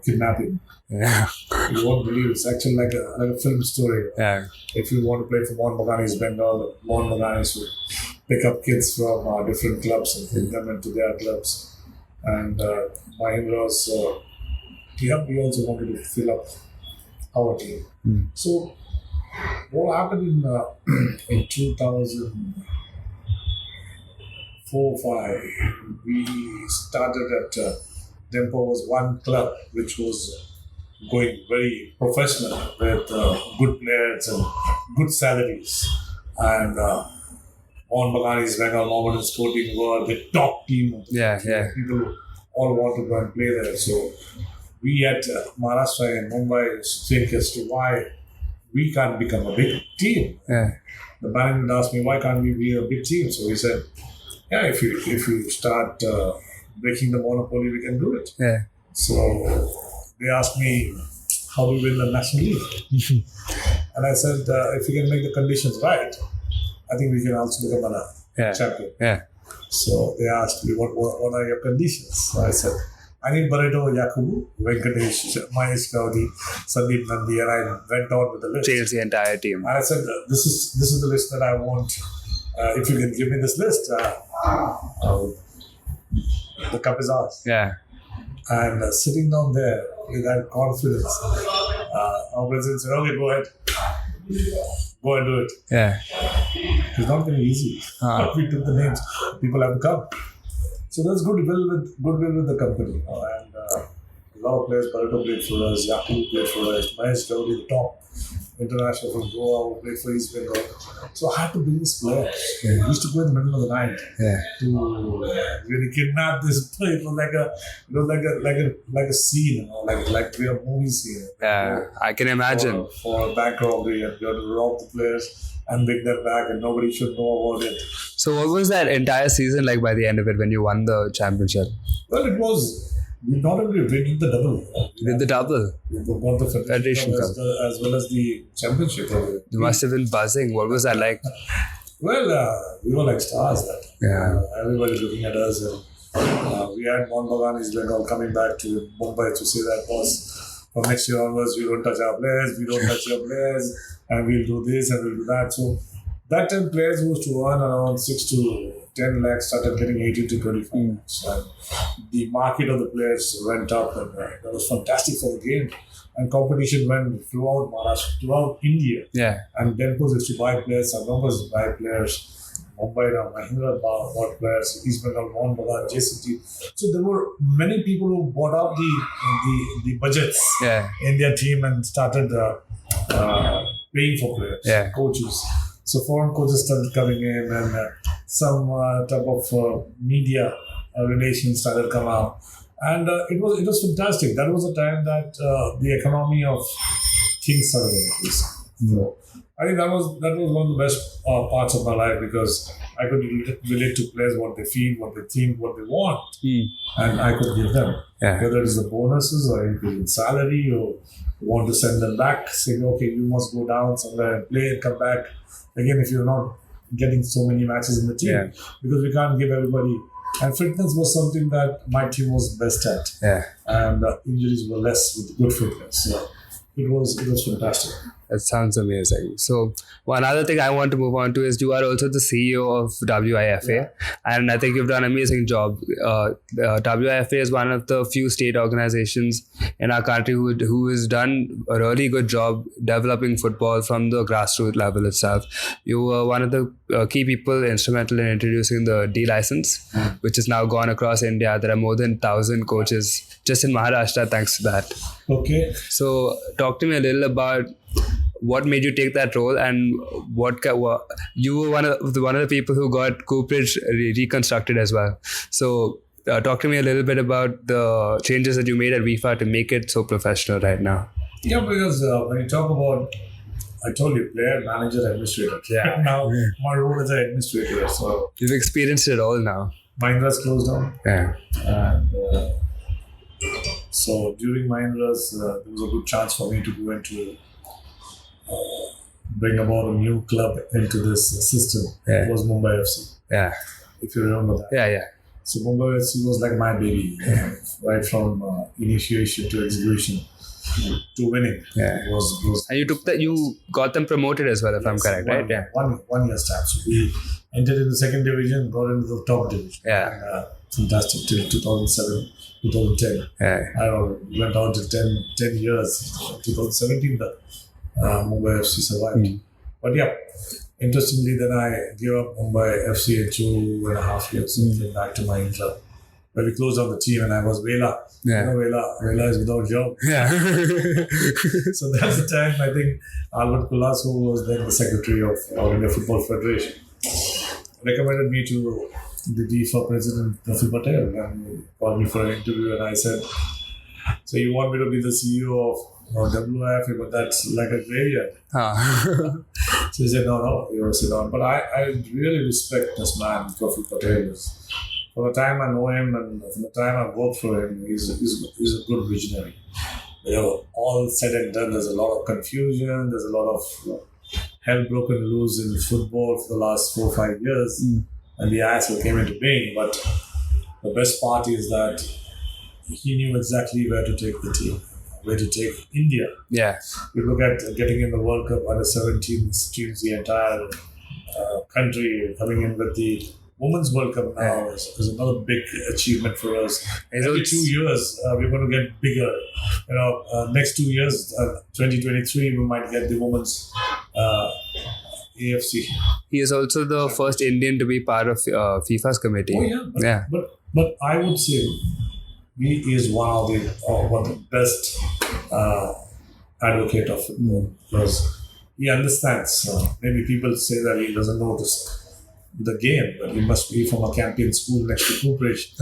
Speaker 2: kidnapping.
Speaker 1: Yeah.
Speaker 2: You won't believe it's actually like a film story.
Speaker 1: Yeah.
Speaker 2: If you want to play for Mohan Bagani's Bengal, Mohan Bagani's would pick up kids from different clubs and bring them into their clubs. And Mahindra's, we also wanted to fill up our team. So what happened in 2004-5, we started at Tempo was one club which was going very professional with good players and good salaries. And Mohan Bagani's Bengal Mohammedan Sporting were the top team.
Speaker 1: Yeah.
Speaker 2: People all want to go and play there. So we at Maharashtra and Mumbai think as to why we can't become a big team.
Speaker 1: Yeah.
Speaker 2: the management asked me, why can't we be a big team? So we said, yeah, if you start breaking the monopoly, we can do it.
Speaker 1: Yeah.
Speaker 2: So they asked me, how do we win the National League? And I said, if we can make the conditions right, I think we can also become a champion.
Speaker 1: Yeah.
Speaker 2: So they asked me, what are your conditions? So I said, I need Barreto, Yakubu, Venkatesh, Mahesh Gaudi, Sandeep Nandi, and I went on with the list.
Speaker 1: Change the entire team.
Speaker 2: And I said, this is the list that I want. If you can give me this list, the cup is ours.
Speaker 1: Yeah.
Speaker 2: And sitting down there with that confidence, our president said, okay, go ahead. Go and do it.
Speaker 1: Yeah.
Speaker 2: It's not very easy. We took the names. People have to come. So there's goodwill with the company. And a lot of players, Barreto played for us, Yakubu played for us, Mahesh Gaudi, the top international from Goa, who played for East Bengal. So I had to bring this player. We used to go in the middle of the night to really kidnap this player. It was like a scene, like we are movie scene.
Speaker 1: Yeah, I can imagine.
Speaker 2: For bank robbery, and you have to rob the players and bring them back, and nobody should know about it.
Speaker 1: So what was that entire season like by the end of it when you won the championship?
Speaker 2: Well, it was. We not only did the double.
Speaker 1: Did the double?
Speaker 2: We got the Federation Cup as well as the championship.
Speaker 1: You must have been buzzing. What was that like?
Speaker 2: Well, we were like stars that. Everybody looking at us. And, we had Mon Bagan East Bengal coming back to Mumbai to say that, boss, from next year onwards, we don't touch our players, we don't touch your players, and we'll do this and we'll do that. So that time players used to earn around 6 to 10 lakhs, started getting 18 to 25 lakhs. And the market of the players went up, and that was fantastic for the game. And competition went throughout Maharashtra, throughout India.
Speaker 1: Yeah.
Speaker 2: And Denpos used to buy players, Sangamas used to buy players, Mumbai now, Mahindra bought players, East Bengal, Mohun Bagan, JCT. So there were many people who bought up the budgets in their team and started paying for players, coaches. So foreign coaches started coming in, and some type of media relations started coming out, and it was fantastic. That was a time that the economy of things started increasing. I think that was one of the best parts of my life, because I could relate to players, what they feel, what they think, what they want, and I could give them. Whether it is the bonuses or increase in salary, or want to send them back, saying, okay, you must go down somewhere and play and come back. Again, if you're not getting so many matches in the team, because we can't give everybody. And fitness was something that my team was best at. And injuries were less with good fitness. So it was fantastic.
Speaker 1: That sounds amazing. So one other thing I want to move on to is you are also the CEO of WIFA, and I think you've done an amazing job. WIFA is one of the few state organizations in our country who has done a really good job developing football from the grassroots level itself. You were one of the key people instrumental in introducing the D license, which has now gone across India. There are more than 1,000 coaches just in Maharashtra thanks to that.
Speaker 2: Okay.
Speaker 1: So talk to me a little about what made you take that role, and you were one of the people who got Cooperage reconstructed as well. So talk to me a little bit about the changes that you made at WIFA to make it so professional right now.
Speaker 2: Yeah, because when you talk about, I told you, player, manager, administrator. Now my role is an administrator. So
Speaker 1: you've experienced it all now.
Speaker 2: Mahindra's closed down. And so during Mahindra's, there was a good chance for me to go into bring about a new club into this system. It was Mumbai FC. If you remember that. So Mumbai FC was like my baby, right from initiation to execution to winning. It was
Speaker 1: and you got them promoted as well, if I'm correct, right?
Speaker 2: One year's time. So we entered in the second division, got into the top division. And, fantastic till 2007, 2010. I went on to 10 years. 2017, the Mumbai FC survived. But interestingly, then I gave up Mumbai FC in 2.5 years and came back to Mahindra, where we closed down the team, and I was Vela. Vela is without job. So that's the time I think Albert Kulas, who was then the secretary of India Football Federation, recommended me to the WIFA president, Rafi Patel, and he called me for an interview, and I said, so you want me to be the CEO of WIFA, but that's like a graveyard. So he said, no, you sit down. But I really respect this man, Profi Patel. From the time I know him and from the time I worked for him, he's a good visionary. All said and done, there's a lot of confusion, there's a lot of hell broken loose in football for the last 4 or 5 years, and the ISL came into being. But the best part is that he knew exactly where to take the team, where to take India.
Speaker 1: Yeah.
Speaker 2: We look at getting in the World Cup under 17 teams, the entire country coming in with the Women's World Cup now is another big achievement for us. Every 2 years, we're going to get bigger. Next 2 years, 2023, we might get the Women's AFC.
Speaker 1: He is also the first Indian to be part of FIFA's committee.
Speaker 2: Oh yeah, but I would say he is one of the best advocate of football because he understands. Maybe people say that he doesn't know the game, but he must be from a Campion school next to Cooperage.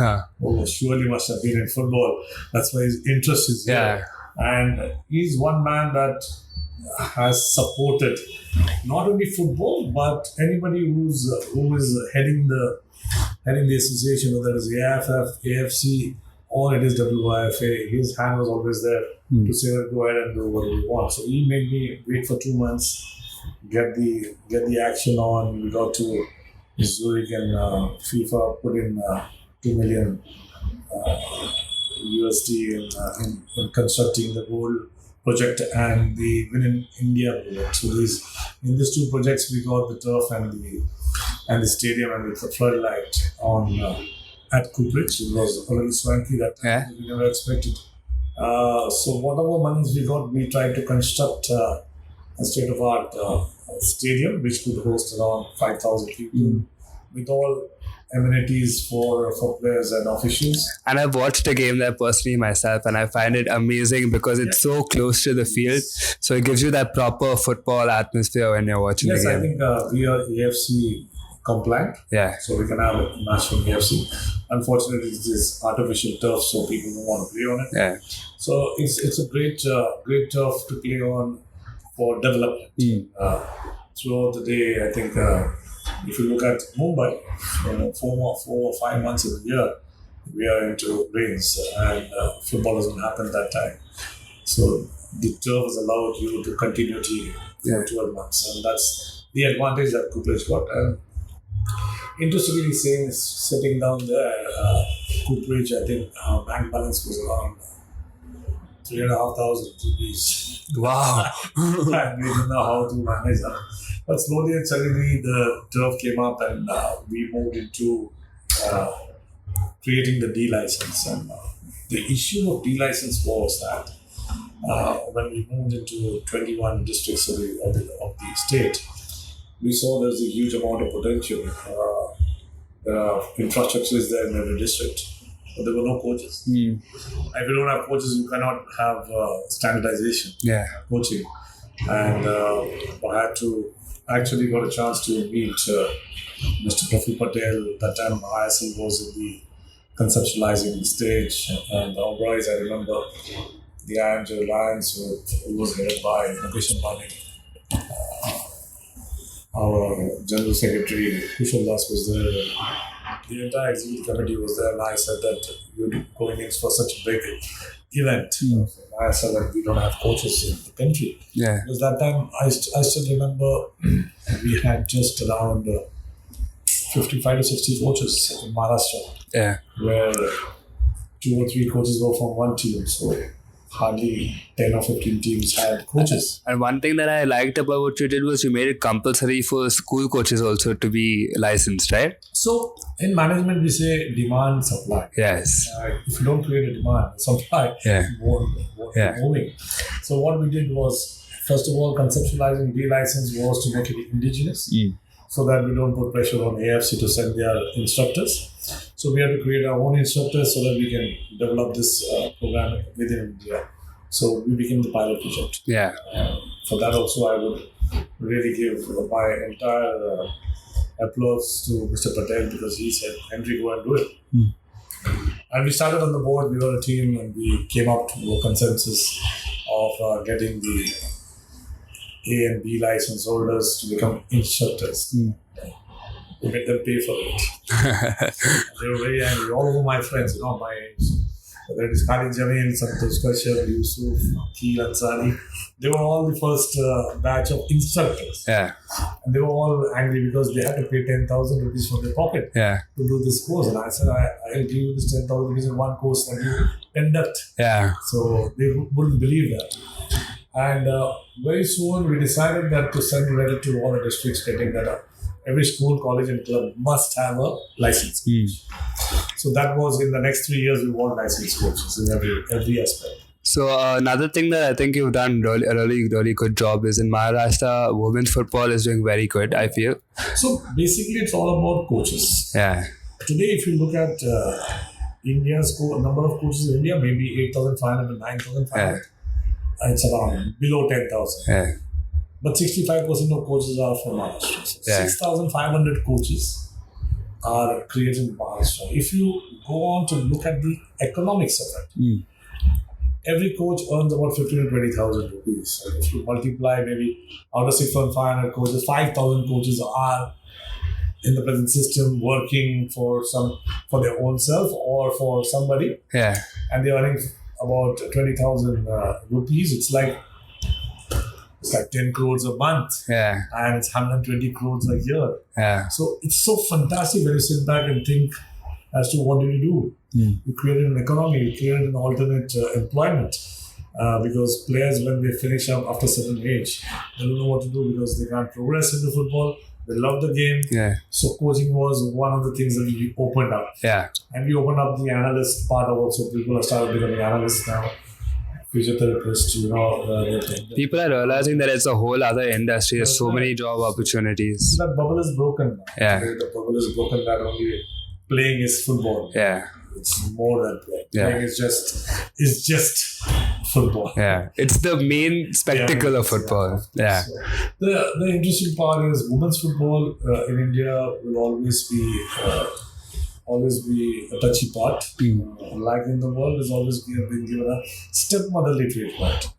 Speaker 2: Surely must have been in football. That's why his interest is there. And he's one man that has supported not only football, but anybody who is heading the association, whether it's AFF, AFC, or it is WIFA. His hand was always there to say, go ahead and do what we want. So he made me wait for 2 months, get the action on. We got to Zurich and FIFA put in 2 million USD in constructing the whole project and the Win in India project. So in these 2 projects, we got the turf and the stadium and with the floodlight on at Cooperage. It was a little swanky that time. We never expected. So whatever monies we got, we tried to construct a state-of-art stadium which could host around 5,000 people with all amenities for players and officials.
Speaker 1: And I've watched a game there personally myself, and I find it amazing because it's so close to the field. So it gives you that proper football atmosphere when you're watching the game.
Speaker 2: Yes, I think we are AFC compliant.
Speaker 1: Yeah.
Speaker 2: So we can have a match from AFC. Unfortunately, it's this artificial turf, so people don't want to play on it.
Speaker 1: Yeah.
Speaker 2: So it's a great turf to play on for development. Throughout the day, I think if you look at Mumbai, 4 or 5 months of the year, we are into rains and football doesn't happen that time. So the turf has allowed you to continuity for 12 months, and that's the advantage that Cooperage got. And interestingly, sitting down there, Cooperage, I think bank balance was around 3,500 rupees.
Speaker 1: Wow.
Speaker 2: And we didn't know how to manage that. But slowly and suddenly the turf came up and we moved into creating the D license. And the issue of D license was that when we moved into 21 districts of the state, we saw there's a huge amount of potential. Infrastructure is there in every district, but there were no coaches. If you don't have coaches, you cannot have standardization, coaching. And I had to actually got a chance to meet Mr. Profi Patel. That time ISL was in the conceptualizing the stage, and our boys, I remember the IMJ Alliance was headed by Mukesh Ambani. Our General Secretary Kushal Das was there. The entire executive committee was there, and I said that you're going in for such a big event. I said that we don't have coaches in the country. Because that time, I still remember we had just around 55 to 60 coaches in Maharashtra. Where 2 or 3 coaches were from one team. So hardly 10 or 15 teams had coaches.
Speaker 1: And one thing that I liked about what you did was you made it compulsory for school coaches also to be licensed, right?
Speaker 2: So in management, we say demand, supply.
Speaker 1: Yes.
Speaker 2: If you don't create a demand, supply won't be moving. So what we did was, first of all, conceptualizing D license was to make it indigenous. So that we don't put pressure on AFC to send their instructors. So we have to create our own instructors so that we can develop this program within India. So we became the pilot project. For that also, I would really give my entire applause to Mr. Patel, because he said, Henry, go and do it. And we started on the board, we were a team, and we came up to a consensus of getting the A and B license holders to become instructors. We made them pay for it. They were very angry. All over my friends, my age. Whether it is Khalid Jamil, Santosh Kashyap, Yusuf, Akil Ansari, they were all the first batch of instructors.
Speaker 1: Yeah.
Speaker 2: And they were all angry because they had to pay 10,000 rupees from their pocket
Speaker 1: Yeah.
Speaker 2: to do this course. And I said, I'll give you this 10,000 rupees in one course that you conduct.
Speaker 1: Yeah.
Speaker 2: So they wouldn't believe that. And very soon we decided that to send a letter to all the districts stating that every school, college and club must have a license. So that was in the next 3 years we want license coaches in every aspect.
Speaker 1: So another thing that I think you've done a really good job is in Maharashtra, women's football is doing very good, I feel.
Speaker 2: So basically it's all about coaches.
Speaker 1: Yeah.
Speaker 2: Today if you look at India's number of coaches in India, maybe 8,500 to 9,500. It's around below 10,000.
Speaker 1: Yeah.
Speaker 2: But 65% of coaches are from Maharashtra. So 6,500 coaches are created in Maharashtra. If you go on to look at the economics of it, every coach earns about 15,000 to 20,000 rupees. So if you multiply maybe out of 6,500 coaches, 5,000 coaches are in the present system working for their own self or for somebody.
Speaker 1: Yeah.
Speaker 2: And they're earning about 20,000 rupees. It's like 10 crores a month.
Speaker 1: Yeah.
Speaker 2: And it's 120 crores a year.
Speaker 1: Yeah.
Speaker 2: So it's so fantastic when you sit back and think as to what do you do. You created an economy, you created an alternate employment. Because players, when they finish up after a certain age, they don't know what to do because they can't progress into football. They love the game.
Speaker 1: Yeah.
Speaker 2: So coaching was one of the things that we opened up.
Speaker 1: Yeah.
Speaker 2: And we opened up the analyst part also. People have started becoming analysts now. Physiotherapists,
Speaker 1: people are realizing that it's a whole other industry. There's so many job opportunities.
Speaker 2: That bubble is broken now.
Speaker 1: Yeah.
Speaker 2: The bubble is broken that only playing is football.
Speaker 1: Yeah.
Speaker 2: It's more than playing.
Speaker 1: Yeah.
Speaker 2: Playing is just football.
Speaker 1: Yeah. It's the main spectacle of football. Yeah.
Speaker 2: So the interesting part is women's football in India will always be a touchy part. Like in the world, has always been given a stepmotherly treatment.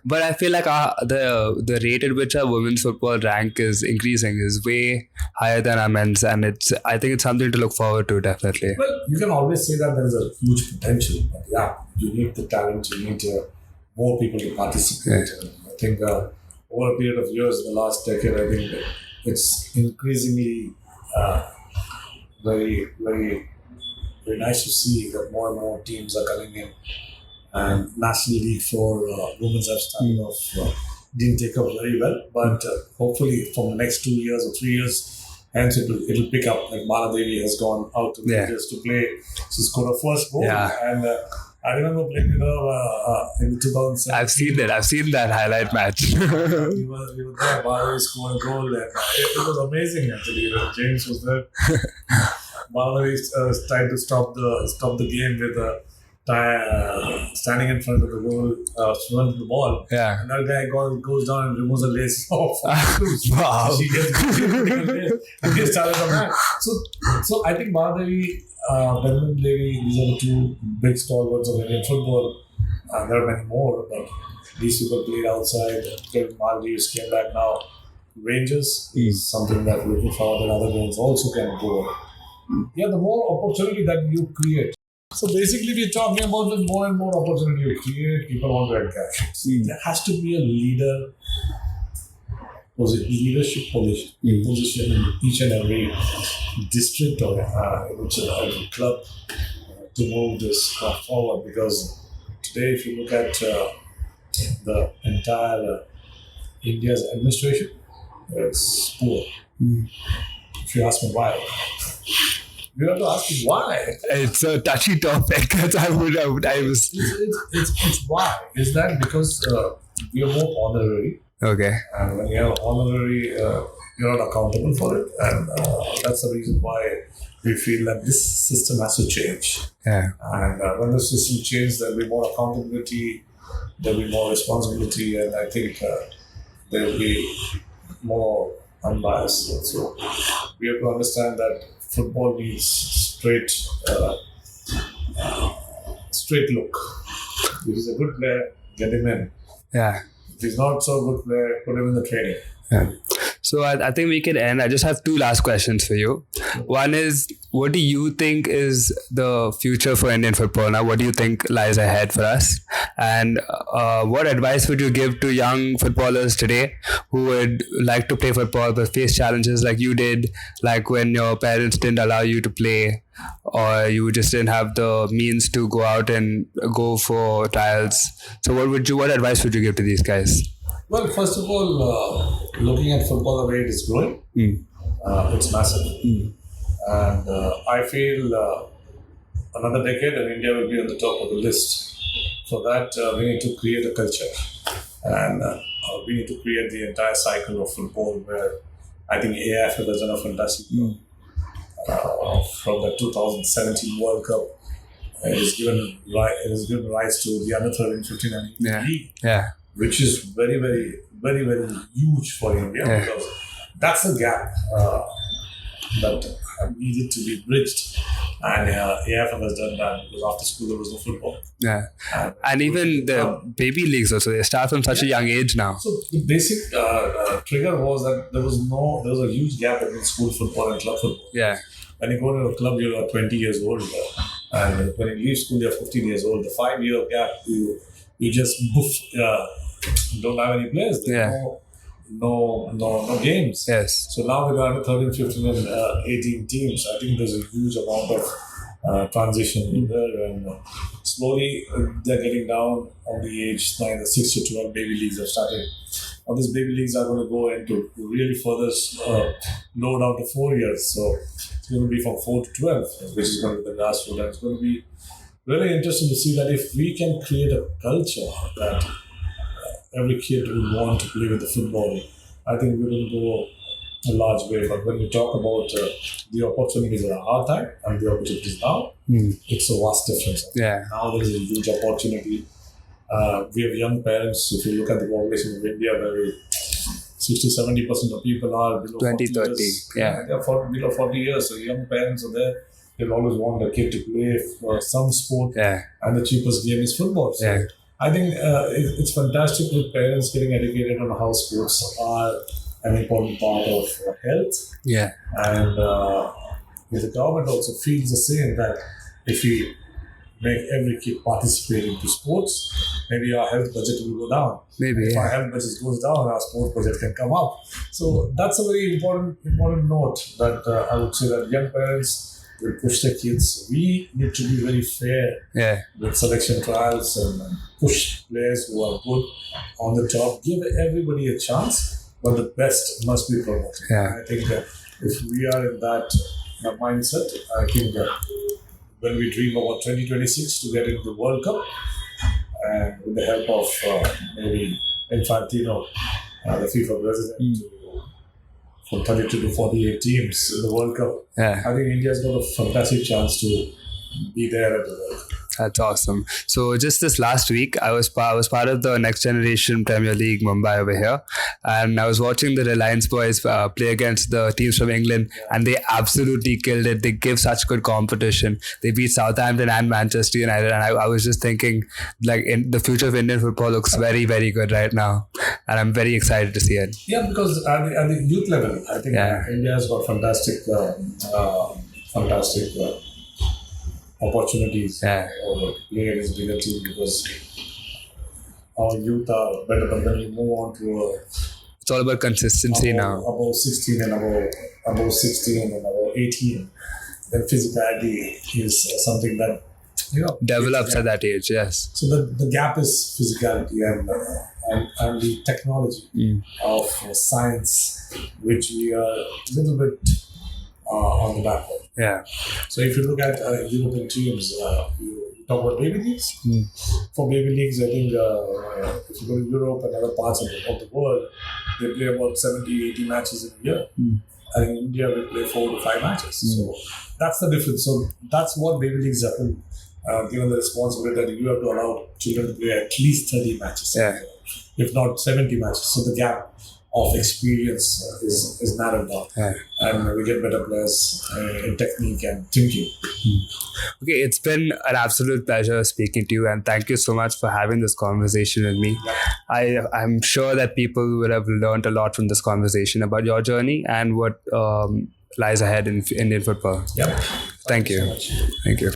Speaker 1: But I feel like the rate at which our women's football rank is increasing is way higher than our men's, and I think it's something to look forward to, definitely.
Speaker 2: Well, you can always say that there is a huge potential, but yeah, you need the talent, you need more people to participate.
Speaker 1: Yeah.
Speaker 2: I think over a period of years, the last decade, I think it's increasingly very, very, very nice to see that more and more teams are coming in. And National League for Women's have started off, didn't take up very well, but hopefully from the next 2 years or 3 years, hence it'll pick up. Like Devi has gone out to Menezes to play. She scored her first goal, and I remember playing with her in 2007.
Speaker 1: I've seen that highlight match.
Speaker 2: we were there. Devi scored a goal, and it was amazing actually. James was there. Devi tried to stop the game with standing in front of the goal, front of the ball.
Speaker 1: Yeah.
Speaker 2: And that guy goes down and removes the lace off.
Speaker 1: Wow.
Speaker 2: She gets and they started the match. So I think Devi, Benjamin Devi, these are the two big stalwarts of Indian football. There are many more, but these people played outside. Kevin Maldives came back now. Rangers is something that looking forward that other games also can go. Yeah, the more opportunity that you create. So basically, we're talking about the more and more opportunity you create, people want to engage. See, there has to be a leadership position in each and every district or every club to move this forward. Because today, if you look at the entire India's administration, it's poor. If you ask me why. You have to ask me why.
Speaker 1: It's a touchy topic. It's
Speaker 2: why. Is that because we are more honorary?
Speaker 1: Okay.
Speaker 2: And when you have honorary, you're not accountable for it. And that's the reason why we feel that this system has to change.
Speaker 1: Yeah.
Speaker 2: And when the system changes, there'll be more accountability, there'll be more responsibility, and I think there'll be more unbiased. So we have to understand that football needs straight look. If he's a good player, get him in.
Speaker 1: Yeah.
Speaker 2: If he's not so good player, put him in the training.
Speaker 1: Yeah. So I think we can end. I just have two last questions for you. One is, what do you think is the future for Indian football now? What do you think lies ahead for us? And what advice would you give to young footballers today who would like to play football but face challenges like you did, like when your parents didn't allow you to play, or you just didn't have the means to go out and go for trials? So what advice would you give to these guys?
Speaker 2: Well, first of all, looking at football the way it is growing, it's massive. And I feel another decade and India will be on the top of the list. For that, we need to create a culture. And we need to create the entire cycle of football where I think AIF has done a fantastic job. From the 2017 World Cup, it has given rise to the under 13, 15 and 18 league.
Speaker 1: Yeah.
Speaker 2: Which is very, very, very, very huge for India because that's a gap that needed to be bridged. And AIF has done that because after school there was no football.
Speaker 1: Yeah. And even the baby leagues also, they start from such a young age now.
Speaker 2: So the basic trigger was that there was a huge gap between school football and club football.
Speaker 1: Yeah.
Speaker 2: When you go to a club, you're 20 years old. And when you leave school, you're 15 years old. The 5-year gap, you just don't have any players. There's no games.
Speaker 1: Yes.
Speaker 2: So now with under 13, 15 and 18 teams, I think there's a huge amount of transition in there, and slowly they're getting down on the age. Now the 6 to 12 baby leagues have started. Now these baby leagues are going to go into really further low down to 4 years. So it's going to be from 4 to 12, which is going to be the last one. And it's going to be really interesting to see that if we can create a culture that every kid would want to play with the football, I think we will go a large way. But when we talk about the opportunities at our time and the opportunities now, it's a vast difference.
Speaker 1: Yeah.
Speaker 2: Now there is a huge opportunity. We have young parents. If you look at the population of India, where 60-70% of people are below
Speaker 1: 20,
Speaker 2: 40
Speaker 1: 30.
Speaker 2: years.
Speaker 1: Yeah.
Speaker 2: They're below 40 years. So young parents are there. They'll always want a kid to play for some sport.
Speaker 1: Yeah.
Speaker 2: And the cheapest game is football. So
Speaker 1: Yeah.
Speaker 2: I think it's fantastic with parents getting educated on how sports are an important part of health.
Speaker 1: Yeah.
Speaker 2: And the government also feels the same, that if we make every kid participate into sports, maybe our health budget will go down.
Speaker 1: Maybe.
Speaker 2: If our health budget goes down, our sports budget can come up. So that's a very important note that I would say that young parents will push their kids. We need to be very fair with selection trials and push players who are good on the top. Give everybody a chance, but the best must be promoted.
Speaker 1: Yeah.
Speaker 2: I think that if we are in that mindset, I think that when we dream about 2026 to get into the World Cup, and with the help of maybe Infantino, the FIFA president, from 32 to 48 teams in the World Cup, I think India's got a fantastic chance to be there at the World Cup.
Speaker 1: That's awesome. So just this last week, I was part of the Next Generation Premier League Mumbai over here, and I was watching the Reliance boys play against the teams from England, and they absolutely killed it. They give such good competition. They beat Southampton and Manchester United, and I was just thinking, like, the future of Indian football looks very, very good right now, and I'm very excited to see it.
Speaker 2: Yeah, because at the youth level, I think India has got fantastic opportunities to play against bigger teams, because our youth are better. But when you move on to
Speaker 1: it's all about consistency now.
Speaker 2: Above 16 and above 16 and above 18, then physicality is something that
Speaker 1: develops at that age. Yes.
Speaker 2: So the gap is physicality and the technology of science, which we are a little bit on the back of.
Speaker 1: Yeah.
Speaker 2: So if you look at European teams, you talk about baby leagues. For baby leagues, I think if you go to Europe and other parts of the world, they play about 70, 80 matches in a year. And in India, we play 4 to 5 matches. So that's the difference. So that's what baby leagues happen, given the responsibility that you have to allow children to play at least 30 matches, if not 70 matches. So the gap of experience is narrowed down, and we get better players in technique and thinking.
Speaker 1: Okay, it's been an absolute pleasure speaking to you, and thank you so much for having this conversation with me. I'm sure that people would have learned a lot from this conversation about your journey and what lies ahead in Indian football.
Speaker 2: Yep.
Speaker 1: Thank you.
Speaker 2: So much.
Speaker 1: Thank you.